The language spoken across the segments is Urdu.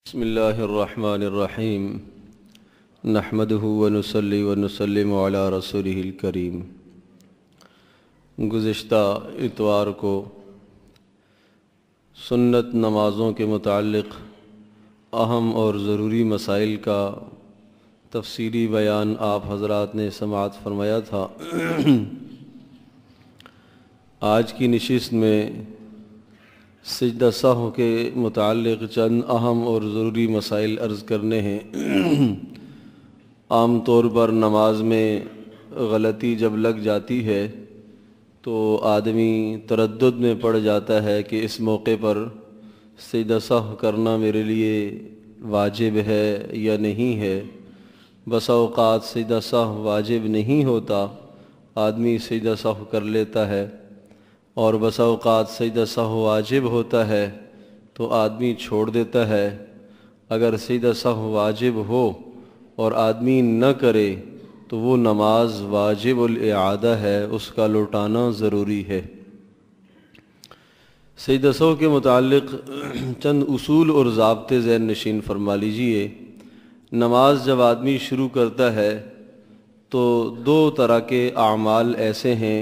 بسم اللہ الرحمن الرحیم نحمدہ ونصلی ونسلم علی رسولہ الکریم۔ گزشتہ اتوار کو سنت نمازوں کے متعلق اہم اور ضروری مسائل کا تفصیلی بیان آپ حضرات نے سماعت فرمایا تھا۔ آج کی نشست میں سجدہ سہو کے متعلق چند اہم اور ضروری مسائل عرض کرنے ہیں۔ عام طور پر نماز میں غلطی جب لگ جاتی ہے تو آدمی تردد میں پڑ جاتا ہے کہ اس موقع پر سجدہ سہو کرنا میرے لیے واجب ہے یا نہیں ہے۔ بسا اوقات سجدہ سہو واجب نہیں ہوتا، آدمی سجدہ سہو کر لیتا ہے، اور بسا اوقات سجدہ سہو واجب ہوتا ہے تو آدمی چھوڑ دیتا ہے۔ اگر سجدہ سہو واجب ہو اور آدمی نہ کرے تو وہ نماز واجب الاعادہ ہے، اس کا لوٹانا ضروری ہے۔ سجدہ سہو کے متعلق چند اصول اور ضابطے ذہن نشین فرما لیجئے۔ نماز جب آدمی شروع کرتا ہے تو دو طرح کے اعمال ایسے ہیں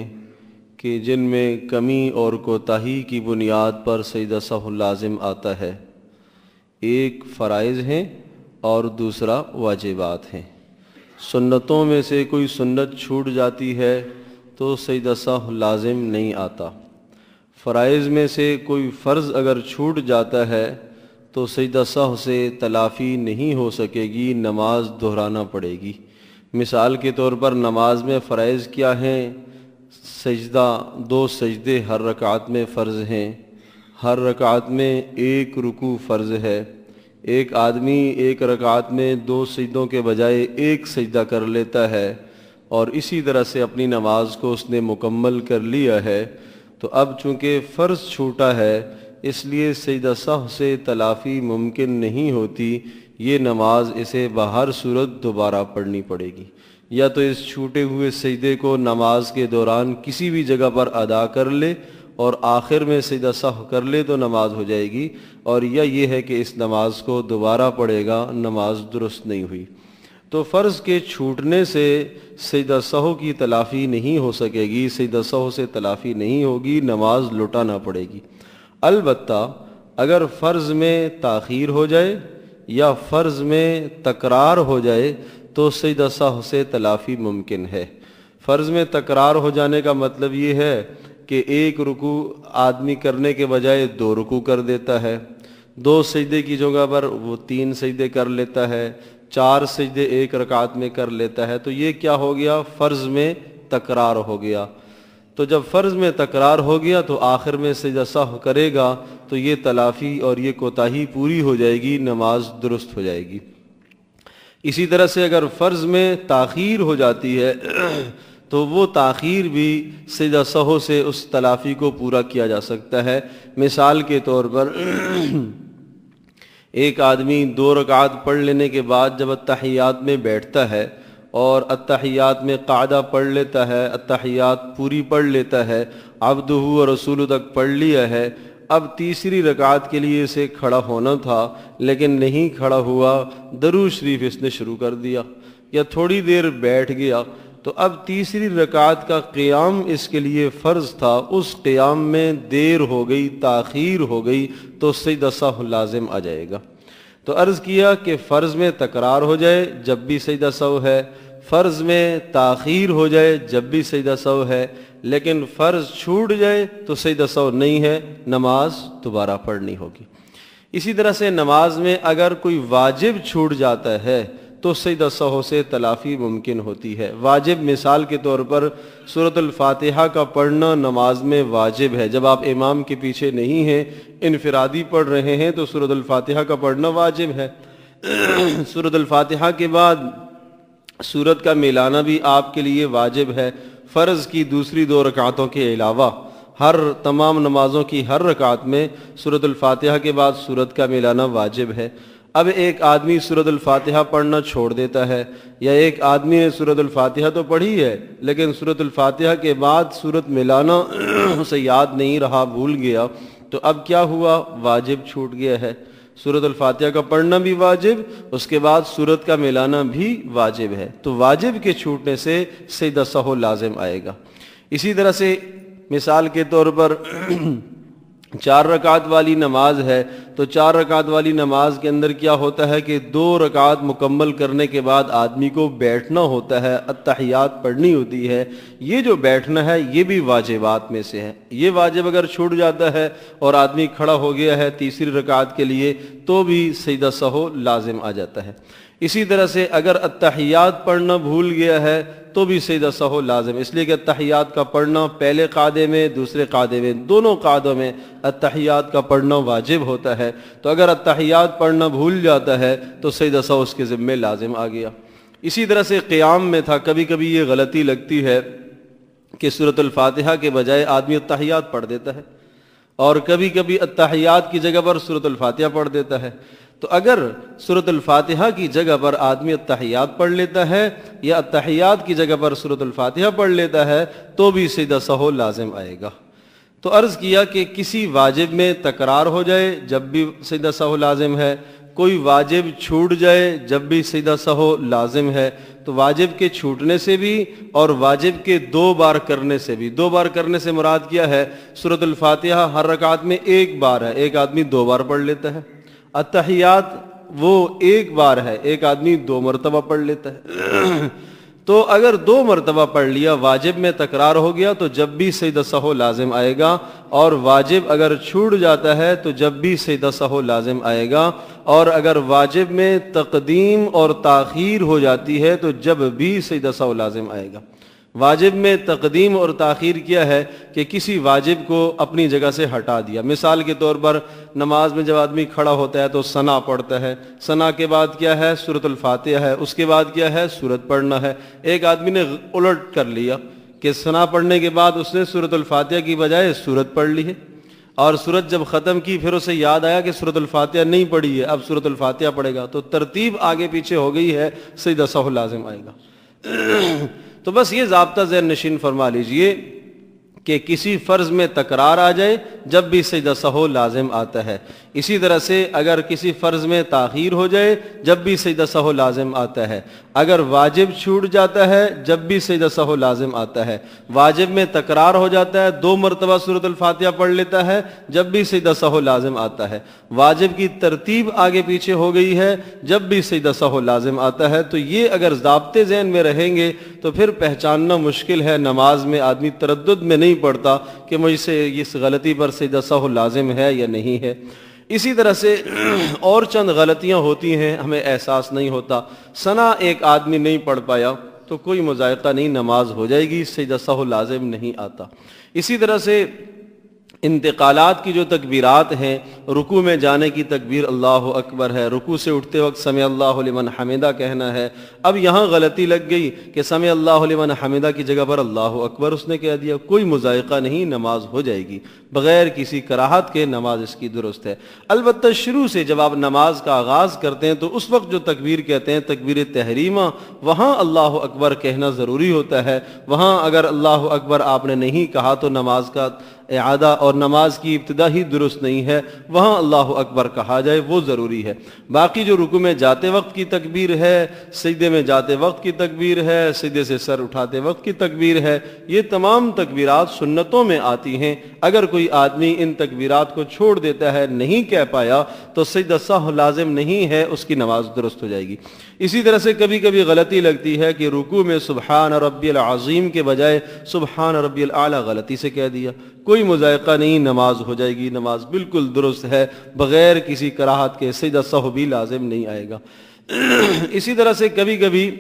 کہ جن میں کمی اور کوتاہی کی بنیاد پر سجدہ سہو لازم آتا ہے۔ ایک فرائض ہیں اور دوسرا واجبات ہیں۔ سنتوں میں سے کوئی سنت چھوٹ جاتی ہے تو سجدہ سہو لازم نہیں آتا۔ فرائض میں سے کوئی فرض اگر چھوٹ جاتا ہے تو سجدہ سہو سے تلافی نہیں ہو سکے گی، نماز دہرانا پڑے گی۔ مثال کے طور پر نماز میں فرائض کیا ہیں؟ سجدہ، 2 سجدے ہر رکعت میں فرض ہیں، ہر رکعت میں 1 رکوع فرض ہے۔ ایک آدمی ایک رکعت میں 2 سجدوں کے بجائے 1 سجدہ کر لیتا ہے اور اسی طرح سے اپنی نماز کو اس نے مکمل کر لیا ہے، تو اب چونکہ فرض چھوٹا ہے اس لیے سجدہ سہو سے تلافی ممکن نہیں ہوتی، یہ نماز اسے بہر صورت دوبارہ پڑھنی پڑے گی۔ یا تو اس چھوٹے ہوئے سجدے کو نماز کے دوران کسی بھی جگہ پر ادا کر لے اور آخر میں سجدہ سہو کر لے تو نماز ہو جائے گی، اور یا یہ ہے کہ اس نماز کو دوبارہ پڑھے گا، نماز درست نہیں ہوئی۔ تو فرض کے چھوٹنے سے سجدہ سہو کی تلافی نہیں ہو سکے گی، سجدہ سہو سے تلافی نہیں ہوگی، نماز لوٹانا پڑے گی۔ البتہ اگر فرض میں تاخیر ہو جائے یا فرض میں تکرار ہو جائے تو سجدہ سہو سے تلافی ممکن ہے۔ فرض میں تکرار ہو جانے کا مطلب یہ ہے کہ 1 رکوع آدمی کرنے کے بجائے 2 رکوع کر دیتا ہے، 2 سجدے کی جگہ پر وہ 3 سجدے کر لیتا ہے، 4 سجدے 1 رکعت میں کر لیتا ہے، تو یہ کیا ہو گیا؟ فرض میں تکرار ہو گیا۔ تو جب فرض میں تکرار ہو گیا تو آخر میں سجدہ سہو کرے گا تو یہ تلافی اور یہ کوتاہی پوری ہو جائے گی، نماز درست ہو جائے گی۔ اسی طرح سے اگر فرض میں تاخیر ہو جاتی ہے تو وہ تاخیر بھی سجدہ سہو سے اس تلافی کو پورا کیا جا سکتا ہے۔ مثال کے طور پر ایک آدمی 2 رکعت پڑھ لینے کے بعد جب اتحیات میں بیٹھتا ہے اور اتحیات میں قاعدہ پڑھ لیتا ہے، اتحیات پوری پڑھ لیتا ہے، عبدہ و رسولہ تک پڑھ لیا ہے، اب تیسری رکعت کے لیے اسے کھڑا ہونا تھا لیکن نہیں کھڑا ہوا، درود شریف اس نے شروع کر دیا یا تھوڑی دیر بیٹھ گیا، تو اب تیسری رکعت کا قیام اس کے لیے فرض تھا، اس قیام میں دیر ہو گئی، تاخیر ہو گئی، تو سجدہ سہو لازم آ جائے گا۔ تو عرض کیا کہ فرض میں تکرار ہو جائے جب بھی سجدہ سہو ہے، فرض میں تاخیر ہو جائے جب بھی سجدہ سہو ہے، لیکن فرض چھوٹ جائے تو سجدہ سہو نہیں ہے، نماز دوبارہ پڑھنی ہوگی۔ اسی طرح سے نماز میں اگر کوئی واجب چھوٹ جاتا ہے تو سجدہ سہو سے تلافی ممکن ہوتی ہے۔ واجب مثال کے طور پر سورۃ الفاتحہ کا پڑھنا نماز میں واجب ہے۔ جب آپ امام کے پیچھے نہیں ہیں، انفرادی پڑھ رہے ہیں تو سورۃ الفاتحہ کا پڑھنا واجب ہے۔ سورۃ الفاتحہ کے بعد سورت کا ملانا بھی آپ کے لیے واجب ہے۔ فرض کی دوسری 2 رکعتوں کے علاوہ تمام نمازوں کی ہر رکعت میں سورۃ الفاتحہ کے بعد سورت کا ملانا واجب ہے۔ اب ایک آدمی سورۃ الفاتحہ پڑھنا چھوڑ دیتا ہے، یا ایک آدمی نے سورۃ الفاتحہ تو پڑھی ہے لیکن سورۃ الفاتحہ کے بعد سورت ملانا اسے یاد نہیں رہا، بھول گیا، تو اب کیا ہوا؟ واجب چھوٹ گیا ہے۔ سورۃ الفاتحہ کا پڑھنا بھی واجب، اس کے بعد سورت کا ملانا بھی واجب ہے، تو واجب کے چھوٹنے سے سجدہ سہو لازم آئے گا۔ اسی طرح سے مثال کے طور پر 4 رکعت والی نماز ہے، تو 4 رکعت والی نماز کے اندر کیا ہوتا ہے کہ 2 رکعت مکمل کرنے کے بعد آدمی کو بیٹھنا ہوتا ہے، اتحیات پڑھنی ہوتی ہے۔ یہ جو بیٹھنا ہے یہ بھی واجبات میں سے ہے، یہ واجب اگر چھوٹ جاتا ہے اور آدمی کھڑا ہو گیا ہے تیسری رکعت کے لیے تو بھی سجدہ سہو لازم آ جاتا ہے۔ اسی طرح سے اگر اتحیات پڑھنا بھول گیا ہے تو بھی سجدہ سہو لازم، اس لیے کہ اتحیات کا پڑھنا پہلے قاعدے میں دوسرے قاعدے میں دونوں قاعدوں میں اتحیات کا پڑھنا واجب ہوتا ہے، تو اگر اتحیات پڑھنا بھول جاتا ہے تو سجدہ سہو اس کے ذمہ لازم آ گیا۔ اسی طرح سے قیام میں تھا، کبھی کبھی یہ غلطی لگتی ہے کہ سورۃ الفاتحہ کے بجائے آدمی اتحیات پڑھ دیتا ہے، اور کبھی کبھی اتحیات کی جگہ پر سورۃ الفاتحہ پڑھ دیتا ہے۔ تو اگر سورۃ الفاتحہ کی جگہ پر آدمی اتحیات پڑھ لیتا ہے یا اتحیات کی جگہ پر سورۃ الفاتحہ پڑھ لیتا ہے تو بھی سجدہ سہو لازم آئے گا۔ تو عرض کیا کہ کسی واجب میں تکرار ہو جائے جب بھی سجدہ سہو لازم ہے، کوئی واجب چھوٹ جائے جب بھی سجدہ سہو لازم ہے، تو واجب کے چھوٹنے سے بھی اور واجب کے 2 بار کرنے سے بھی، 2 بار کرنے سے مراد کیا ہے، سورۃ الفاتحہ ہر رکعت میں 1 بار ہے، ایک آدمی 2 بار پڑھ لیتا ہے، اتحیات وہ 1 بار ہے، ایک آدمی 2 مرتبہ پڑھ لیتا ہے۔ تو اگر 2 مرتبہ پڑھ لیا، واجب میں تکرار ہو گیا تو جب بھی سجدہ سہو لازم آئے گا، اور واجب اگر چھوٹ جاتا ہے تو جب بھی سجدہ سہو لازم آئے گا، اور اگر واجب میں تقدیم اور تاخیر ہو جاتی ہے تو جب بھی سجدہ سہو لازم آئے گا۔ واجب میں تقدیم اور تاخیر کیا ہے کہ کسی واجب کو اپنی جگہ سے ہٹا دیا، مثال کے طور پر نماز میں جب آدمی کھڑا ہوتا ہے تو ثنا پڑھتا ہے، ثنا کے بعد کیا ہے، سورۃ الفاتحہ ہے، اس کے بعد کیا ہے، سورت پڑھنا ہے۔ ایک آدمی نے الٹ کر لیا کہ ثنا پڑھنے کے بعد اس نے سورۃ الفاتحہ کی بجائے سورت پڑھ لی ہے، اور سورت جب ختم کی پھر اسے یاد آیا کہ سورۃ الفاتحہ نہیں پڑھی ہے، اب سورۃ الفاتحہ پڑھے گا، تو ترتیب آگے پیچھے ہو گئی ہے، سجدہ سہو لازم آئے گا۔ تو بس یہ ضابطہ ذہن نشین فرما لیجئے کہ کسی فرض میں تکرار آ جائے جب بھی سجدہ سہو لازم آتا ہے، اسی طرح سے اگر کسی فرض میں تاخیر ہو جائے جب بھی سجدہ سہو لازم آتا ہے، اگر واجب چھوٹ جاتا ہے جب بھی سجدہ سہو لازم آتا ہے، واجب میں تکرار ہو جاتا ہے 2 مرتبہ سورۃ الفاتحہ پڑھ لیتا ہے جب بھی سجدہ سہو لازم آتا ہے، واجب کی ترتیب آگے پیچھے ہو گئی ہے جب بھی سجدہ سہو لازم آتا ہے، تو یہ اگر ضابطے ذہن میں رہیں گے تو پھر پہچاننا مشکل ہے، نماز میں آدمی تردد میں نہیں پڑھتا کہ مجھ سے اس غلطی پر سجدہ سہو لازم ہے یا نہیں ہے۔ اسی طرح سے اور چند غلطیاں ہوتی ہیں، ہمیں احساس نہیں ہوتا، ثنا ایک آدمی نہیں پڑھ پایا تو کوئی مذائقہ نہیں، نماز ہو جائے گی، سجدہ سہو لازم نہیں آتا۔ اسی طرح سے انتقالات کی جو تکبیرات ہیں، رکوع میں جانے کی تکبیر اللہ اکبر ہے، رکوع سے اٹھتے وقت سمع اللہ لمن حمدہ کہنا ہے، اب یہاں غلطی لگ گئی کہ سمع اللہ لمن حمدہ کی جگہ پر اللہ اکبر اس نے کہہ دیا، کوئی مذائقہ نہیں، نماز ہو جائے گی، بغیر کسی کراہت کے نماز اس کی درست ہے۔ البتہ شروع سے جب آپ نماز کا آغاز کرتے ہیں تو اس وقت جو تکبیر کہتے ہیں تکبیر تحریمہ، وہاں اللہ اکبر کہنا ضروری ہوتا ہے، وہاں اگر اللہ اکبر آپ نے نہیں کہا تو نماز کا اعادہ اور نماز کی ابتدا ہی درست نہیں ہے، وہاں اللہ اکبر کہا جائے وہ ضروری ہے۔ باقی جو رکوع میں جاتے وقت کی تکبیر ہے، سجدے میں جاتے وقت کی تکبیر ہے، سجدے سے سر اٹھاتے وقت کی تکبیر ہے، یہ تمام تکبیرات سنتوں میں آتی ہیں۔ اگر کوئی آدمی ان تکبیرات کو چھوڑ دیتا ہے، نہیں کہہ پایا تو سجدہ سہو لازم نہیں ہے، اس کی نماز درست ہو جائے گی۔ اسی طرح سے کبھی کبھی غلطی لگتی ہے کہ رکوع میں سبحان ربی العظیم کے بجائے سبحان ربی الاعلی غلطی سے کہہ دیا، کوئی مذائقہ نہیں، نماز ہو جائے گی، نماز بالکل درست ہے، بغیر کسی کراہت کے، سجدہ سہو بھی لازم نہیں آئے گا۔ اسی طرح سے کبھی کبھی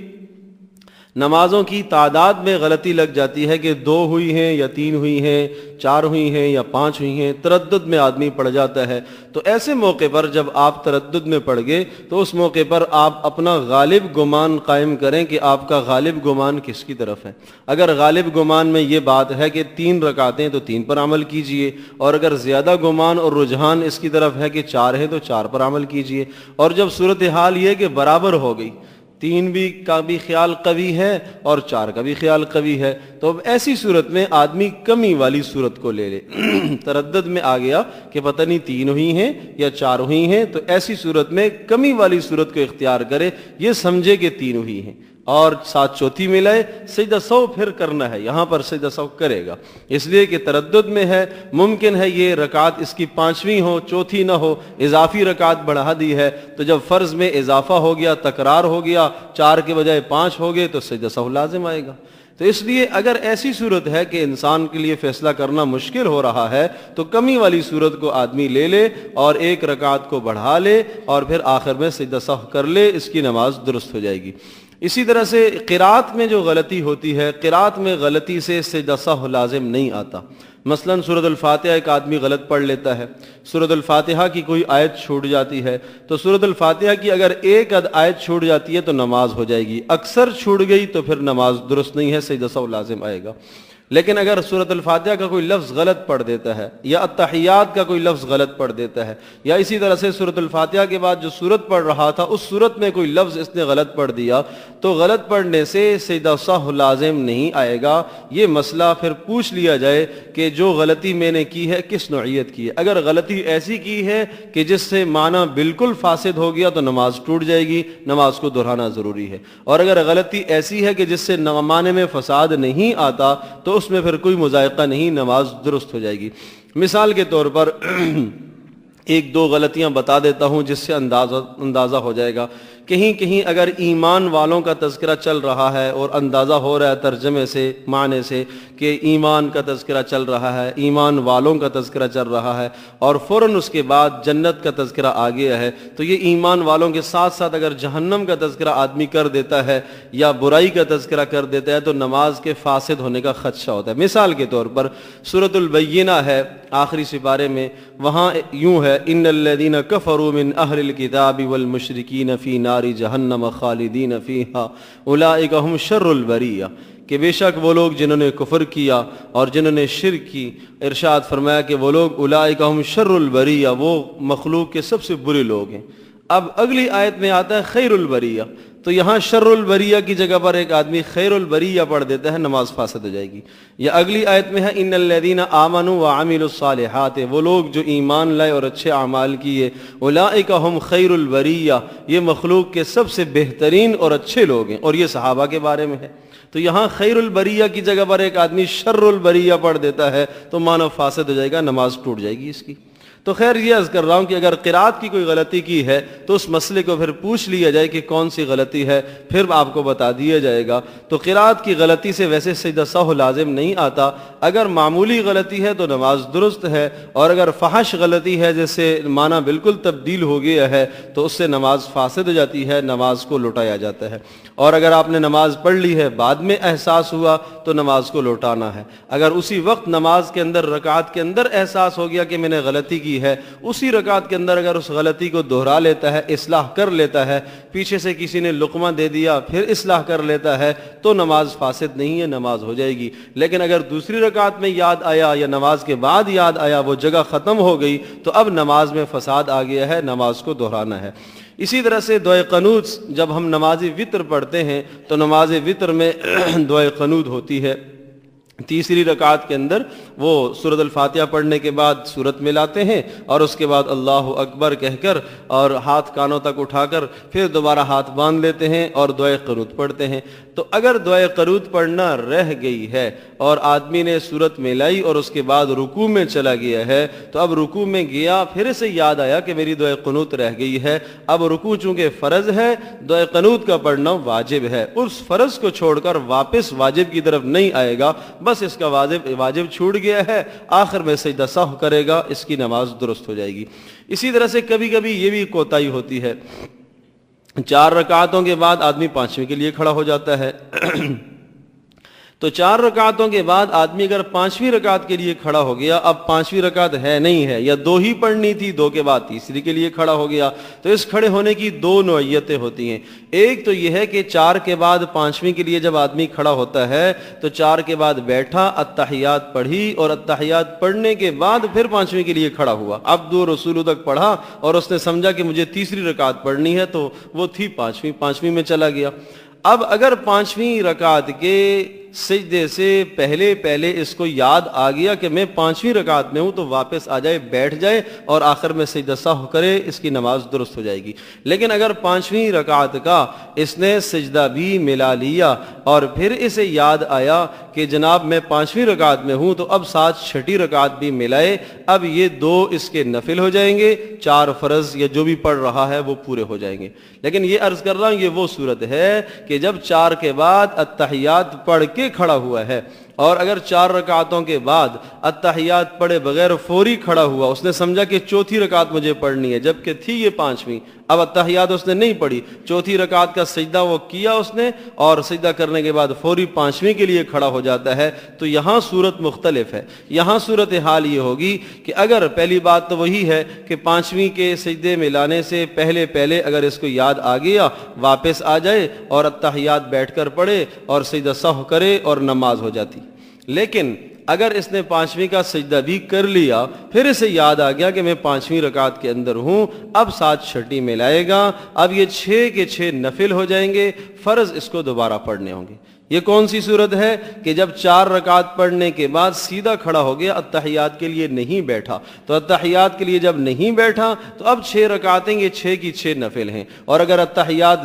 نمازوں کی تعداد میں غلطی لگ جاتی ہے کہ 2 ہوئی ہیں یا 3 ہوئی ہیں، 4 ہوئی ہیں یا 5 ہوئی ہیں، تردد میں آدمی پڑ جاتا ہے۔ تو ایسے موقع پر جب آپ تردد میں پڑ گئے تو اس موقع پر آپ اپنا غالب گمان قائم کریں کہ آپ کا غالب گمان کس کی طرف ہے۔ اگر غالب گمان میں یہ بات ہے کہ 3 رکعتیں تو 3 پر عمل کیجئے، اور اگر زیادہ گمان اور رجحان اس کی طرف ہے کہ 4 ہے تو 4 پر عمل کیجئے، اور جب صورتحال یہ کہ برابر ہو گئی، 3 کا بھی خیال قوی ہے اور 4 کا بھی خیال قوی ہے، تو اب ایسی صورت میں آدمی کمی والی صورت کو لے لے۔ تردد میں آ گیا کہ پتہ نہیں 3 ہوئی ہیں یا 4 ہوئی ہیں، تو ایسی صورت میں کمی والی صورت کو اختیار کرے، یہ سمجھے کہ 3 ہوئی ہیں اور ساتھ چوتھی ملائے، سجدہ سہو پھر کرنا ہے، یہاں پر سجدہ سہو کرے گا، اس لیے کہ تردد میں ہے، ممکن ہے یہ رکعت اس کی 5ویں ہو، چوتھی نہ ہو، اضافی رکعت بڑھا دی ہے، تو جب فرض میں اضافہ ہو گیا، تکرار ہو گیا، 4 کے بجائے 5 ہو گئے تو سجدہ سہو لازم آئے گا۔ تو اس لیے اگر ایسی صورت ہے کہ انسان کے لیے فیصلہ کرنا مشکل ہو رہا ہے تو کمی والی صورت کو آدمی لے لے اور 1 رکعت کو بڑھا لے اور پھر آخر میں سجدہ سہو کر لے، اس کی نماز درست ہو جائے گی۔ اسی طرح سے قرات میں جو غلطی ہوتی ہے، قرات میں غلطی سے سجدہ سہو لازم نہیں آتا۔ مثلا سورۃ الفاتحہ ایک آدمی غلط پڑھ لیتا ہے، سورۃ الفاتحہ کی کوئی آیت چھوٹ جاتی ہے، تو سورۃ الفاتحہ کی اگر ایک آیت چھوٹ جاتی ہے تو نماز ہو جائے گی، اکثر چھوٹ گئی تو پھر نماز درست نہیں ہے، سجدہ سہو لازم آئے گا۔ لیکن اگر سورۃ الفاتحہ کا کوئی لفظ غلط پڑھ دیتا ہے یا التحیات کا کوئی لفظ غلط پڑھ دیتا ہے، یا اسی طرح سے سورۃ الفاتحہ کے بعد جو سورت پڑھ رہا تھا اس سورت میں کوئی لفظ اس نے غلط پڑھ دیا، تو غلط پڑھنے سے سجدہ سہو لازم نہیں آئے گا۔ یہ مسئلہ پھر پوچھ لیا جائے کہ جو غلطی میں نے کی ہے کس نوعیت کی ہے۔ اگر غلطی ایسی کی ہے کہ جس سے معنی بالکل فاسد ہو گیا تو نماز ٹوٹ جائے گی، نماز کو دہرانا ضروری ہے۔ اور اگر غلطی ایسی ہے کہ جس سے معنی میں فساد نہیں آتا تو اس میں پھر کوئی مذائقہ نہیں، نماز درست ہو جائے گی۔ مثال کے طور پر 1-2 غلطیاں بتا دیتا ہوں جس سے اندازہ ہو جائے گا۔ کہیں اگر ایمان والوں کا تذکرہ چل رہا ہے اور اندازہ ہو رہا ہے ترجمے سے، معنی سے، کہ ایمان کا تذکرہ چل رہا ہے، ایمان والوں کا تذکرہ چل رہا ہے، اور فوراً اس کے بعد جنت کا تذکرہ آ گیا ہے، تو یہ ایمان والوں کے ساتھ ساتھ اگر جہنم کا تذکرہ آدمی کر دیتا ہے یا برائی کا تذکرہ کر دیتا ہے تو نماز کے فاسد ہونے کا خدشہ ہوتا ہے۔ مثال کے طور پر سورۃ البینہ ہے آخری سپارے میں، وہاں یوں ہے، ان الذین کفروا من اہل الکتاب والمشرکین فی نار جہنم خالدین فیہا اولئک ھم شر البریہ، کہ بے شک وہ لوگ جنہوں نے کفر کیا اور جنہوں نے شرک کی، ارشاد فرمایا کہ وہ لوگ اولئک ھم شر البریہ، وہ مخلوق کے سب سے برے لوگ ہیں۔ اب اگلی آیت میں آتا ہے خیر البریہ، تو یہاں شر البریہ کی جگہ پر ایک آدمی خیر البریہ پڑھ دیتا ہے، نماز فاسد ہو جائے گی۔ یا اگلی آیت میں ہے ان الذین آمنوا وعملوا الصالحات، وہ لوگ جو ایمان لائے اور اچھے اعمال کیے، اولئک ھم خیر البریہ، یہ مخلوق کے سب سے بہترین اور اچھے لوگ ہیں، اور یہ صحابہ کے بارے میں ہے۔ تو یہاں خیر البریہ کی جگہ پر ایک آدمی شر البریہ پڑھ دیتا ہے تو معنی فاسد ہو جائے گا، نماز ٹوٹ جائے گی اس کی۔ تو خیر یہ عرض کر رہا ہوں کہ اگر قرات کی کوئی غلطی کی ہے تو اس مسئلے کو پھر پوچھ لیا جائے کہ کون سی غلطی ہے، پھر آپ کو بتا دیا جائے گا۔ تو قرات کی غلطی سے ویسے سجدہ سہو لازم نہیں آتا، اگر معمولی غلطی ہے تو نماز درست ہے، اور اگر فحش غلطی ہے جس سے معنی بالکل تبدیل ہو گیا ہے تو اس سے نماز فاسد ہو جاتی ہے، نماز کو لوٹایا جاتا ہے۔ اور اگر آپ نے نماز پڑھ لی ہے بعد میں احساس ہوا تو نماز کو لوٹانا ہے۔ اگر اسی وقت نماز کے اندر رکعت کے اندر احساس ہو گیا کہ میں نے غلطی کی ہے، اسی رکعت کے اندر اگر اس غلطی کو دہرا لیتا ہے، اصلاح کر لیتا ہے، پیچھے سے کسی نے لقمہ دے دیا پھر اصلاح کر لیتا ہے تو نماز فاسد نہیں ہے، نماز ہو جائے گی۔ لیکن اگر دوسری رکعت میں یاد آیا یا نماز کے بعد یاد آیا، وہ جگہ ختم ہو گئی تو اب نماز میں فساد آ گیا ہے، نماز کو دہرانا ہے۔ اسی طرح سے دعائے قنوت، جب ہم نماز وتر پڑھتے ہیں تو نماز وتر میں دعائے قنوت ہوتی ہے۔ تیسری رکعت کے اندر وہ سورۃ الفاتحہ پڑھنے کے بعد سورت ملاتے ہیں اور اس کے بعد اللہ اکبر کہہ کر اور ہاتھ کانوں تک اٹھا کر پھر دوبارہ ہاتھ باندھ لیتے ہیں اور دعائے قنوت پڑھتے ہیں۔ تو اگر دعائے قنوت پڑھنا رہ گئی ہے اور آدمی نے سورت ملائی اور اس کے بعد رکوع میں چلا گیا ہے، تو اب رکوع میں گیا پھر اسے یاد آیا کہ میری دعائے قنوت رہ گئی ہے، اب رکوع چونکہ فرض ہے، دعائے قنوت کا پڑھنا واجب ہے، اس فرض کو چھوڑ کر واپس واجب کی طرف نہیں آئے گا، بس اس کا واجب چھوٹ گیا ہے، آخر میں سجدہ سہو کرے گا، اس کی نماز درست ہو جائے گی۔ اسی طرح سے کبھی کبھی یہ بھی کوتاہی ہوتی ہے، 4 رکعتوں کے بعد آدمی 5ویں کے لیے کھڑا ہو جاتا ہے تو 4 رکعتوں کے بعد آدمی اگر 5ویں رکعت کے لیے کھڑا ہو گیا، اب 5ویں رکعت ہے نہیں ہے یا 2 ہی پڑھنی تھی، 2 کے بعد تیسری کے لیے کھڑا ہو گیا، تو اس کھڑے ہونے کی 2 نوعیتیں ہوتی ہیں۔ ایک تو یہ ہے کہ 4 کے بعد 5ویں کے لیے جب آدمی کھڑا ہوتا ہے تو 4 کے بعد بیٹھا، اتحیات پڑھی اور اتحیات پڑھنے کے بعد پھر 5ویں کے لیے کھڑا ہوا، عبد و رسول تک پڑھا اور اس نے سمجھا کہ مجھے تیسری رکعت پڑھنی ہے تو وہ تھی 5ویں میں چلا گیا۔ اب اگر 5ویں رکعت کے سجدے سے پہلے اس کو یاد آ گیا کہ میں 5ویں رکعت میں ہوں، تو واپس آ جائے، بیٹھ جائے اور آخر میں سجدہ سہو کرے، اس کی نماز درست ہو جائے گی۔ لیکن اگر 5ویں رکعت کا اس نے سجدہ بھی ملا لیا اور پھر اسے یاد آیا کہ جناب میں 5ویں رکعت میں ہوں، تو اب ساتھ 6ٹھی رکعت بھی ملائے، اب یہ 2 اس کے نفل ہو جائیں گے، 4 فرض یا جو بھی پڑھ رہا ہے وہ پورے ہو جائیں گے۔ لیکن یہ عرض کر رہا ہوں، یہ وہ صورت ہے کہ جب 4 کے بعد اتحیات پڑھ کے کھڑا ہوا ہے، اور اگر 4 رکعتوں کے بعد اتحیات پڑھے بغیر فوری کھڑا ہوا، اس نے سمجھا کہ 4تھی رکعت مجھے پڑھنی ہے، جبکہ تھی یہ 5ویں، اب اتحیات اس نے نہیں پڑھی، 4تھی رکعت کا سجدہ وہ کیا اس نے، اور سجدہ کرنے کے بعد فوری 5ویں کے لیے کھڑا ہو جاتا ہے، تو یہاں صورت مختلف ہے۔ یہاں صورتحال یہ ہوگی کہ اگر پہلی بات تو وہی ہے کہ 5ویں کے سجدے میں لانے سے پہلے اگر اس کو یاد آ گیا، واپس آ جائے اور اتحیات بیٹھ کر پڑھے اور سجدہ سہو کرے اور نماز ہو جاتی۔ لیکن اگر اس نے 5ویں کا سجدہ بھی کر لیا، پھر اسے یاد آ گیا کہ میں 5ویں رکعت کے اندر ہوں، اب ساتھ 6ٹھی ملائے گا، اب یہ 6 کے 6 نفل ہو جائیں گے، فرض اس کو دوبارہ پڑھنے ہوں گے۔ یہ کون سی صورت ہے کہ جب 4 رکعت پڑھنے کے بعد سیدھا کھڑا ہو گیا، اتحیات کے لیے نہیں بیٹھا، تو اتحیات کے لیے جب نہیں بیٹھا تو اب 6 رکعتیں، یہ 6 کی 6 نفل ہیں، اور اگر اتحیات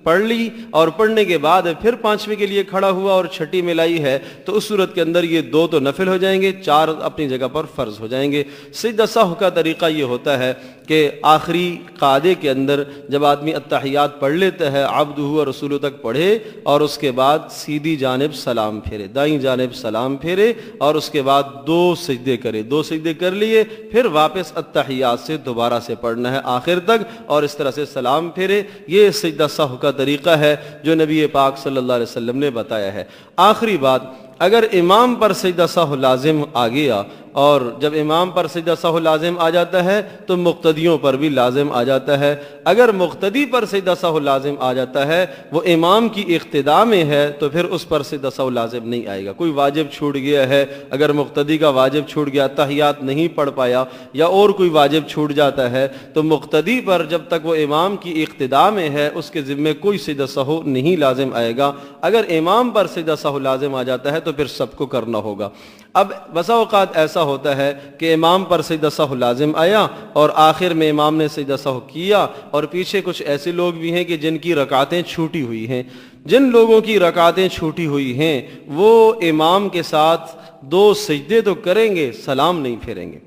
پڑھ لی اور پڑھنے کے بعد پھر 5ویں کے لیے کھڑا ہوا اور 6ٹھی ملائی ہے، تو اس صورت کے اندر یہ 2 تو نفل ہو جائیں گے، 4 اپنی جگہ پر فرض ہو جائیں گے۔ سجدہ سہو کا طریقہ یہ ہوتا ہے کہ آخری قعدے کے اندر جب آدمی اتحیات پڑھ لیتا ہے، عبدہ و رسولہ تک پڑھے، اور اس کے بعد سیدھی جانب سلام پھیرے، دائیں جانب سلام پھیرے، اور اس کے بعد 2 سجدے کرے، 2 سجدے کر لیے، پھر واپس اتحیات سے دوبارہ سے پڑھنا ہے آخر تک، اور اس طرح سے سلام پھیرے۔ یہ سجدہ سہو کا طریقہ ہے جو نبی پاک صلی اللہ علیہ وسلم نے بتایا ہے۔ آخری بات، اگر امام پر سجدہ سہو لازم آ گیا، اور جب امام پر سجدہ سہو لازم آ جاتا ہے تو مقتدیوں پر بھی لازم آ جاتا ہے۔ اگر مقتدی پر سجدہ سہو لازم آ جاتا ہے، وہ امام کی اقتداء میں ہے، تو پھر اس پر سجدہ سہو لازم نہیں آئے گا۔ کوئی واجب چھوٹ گیا ہے، اگر مقتدی کا واجب چھوٹ گیا، تحیات نہیں پڑھ پایا، یا اور کوئی واجب چھوٹ جاتا ہے، تو مقتدی پر جب تک وہ امام کی اقتداء میں ہے، اس کے ذمے کوئی سجدہ سہو نہیں لازم آئے گا۔ اگر امام پر سجدہ سہو لازم آ جاتا ہے تو پھر سب کو کرنا ہوگا۔ اب بسا اوقات ایسا ہوتا ہے کہ امام پر سجدہ سہو لازم آیا اور آخر میں امام نے سجدہ سہو کیا، اور پیچھے کچھ ایسے لوگ بھی ہیں کہ جن کی رکعتیں چھوٹی ہوئی ہیں۔ جن لوگوں کی رکعتیں چھوٹی ہوئی ہیں وہ امام کے ساتھ 2 سجدے تو کریں گے، سلام نہیں پھیریں گے،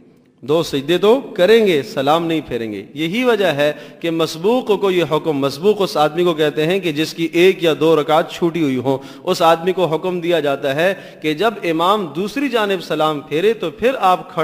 2 سجدے تو کریں گے، سلام نہیں پھیریں گے۔ یہی وجہ ہے کہ مسبوق کو یہ حکم، مسبوق اس آدمی کو کہتے ہیں کہ جس کی 1 یا 2 رکعت چھوٹی ہوئی ہوں، اس آدمی کو حکم دیا جاتا ہے کہ جب امام دوسری جانب سلام پھیرے تو پھر آپ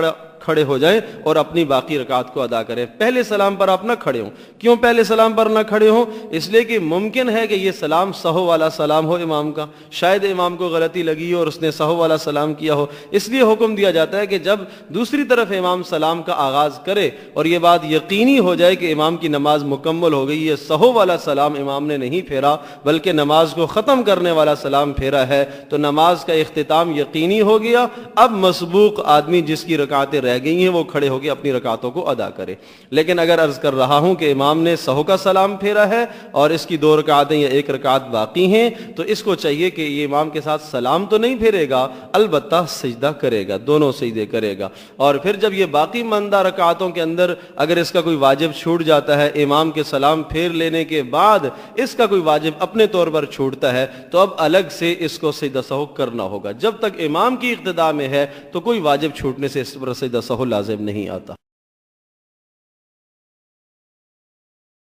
کھڑے ہو جائیں اور اپنی باقی رکعت کو ادا کریں۔ پہلے سلام پر آپ نہ کھڑے ہوں۔ کیوں پہلے سلام پر نہ کھڑے ہوں؟ اس لیے کہ ممکن ہے کہ یہ سلام سہو والا سلام ہو امام کا، شاید امام کو غلطی لگی ہو اور اس نے سہو والا سلام کیا ہو، اس لیے حکم دیا جاتا ہے کہ جب دوسری طرف امام سلام کا آغاز کرے اور یہ بات یقینی ہو جائے کہ امام کی نماز مکمل ہو گئی، یہ سہو والا سلام امام نے نہیں پھیرا بلکہ نماز کو ختم کرنے والا سلام پھیرا ہے، تو نماز کا اختتام یقینی ہو گیا۔ اب مسبوق آدمی جس کی رکعتیں رہ گئی ہیں وہ کھڑے ہو کے اپنی رکعتوں کو ادا کرے۔ لیکن اگر عرض کر رہا ہوں کہ امام نے سہو کا سلام پھیرا ہے اور اس کی 2 رکعتیں یا 1 رکعت باقی ہیں، تو اس کو چاہیے کہ یہ امام کے ساتھ سلام تو نہیں پھیرے گا، البتہ سجدہ کرے گا، دونوں سجدے کرے گا۔ اور پھر جب یہ باقی ماندہ رکعتوں کے اندر اگر اس کا کوئی واجب چھوٹ جاتا ہے، امام کے سلام پھیر لینے کے بعد اس کا کوئی واجب اپنے طور پر چھوٹتا ہے، تو اب الگ سے اس کو سجدہ سہو کرنا ہوگا۔ جب تک امام کی اقتداء میں ہے تو کوئی واجب چھوٹنے سے اس پر سجدہ سہو لازم نہیں آتا۔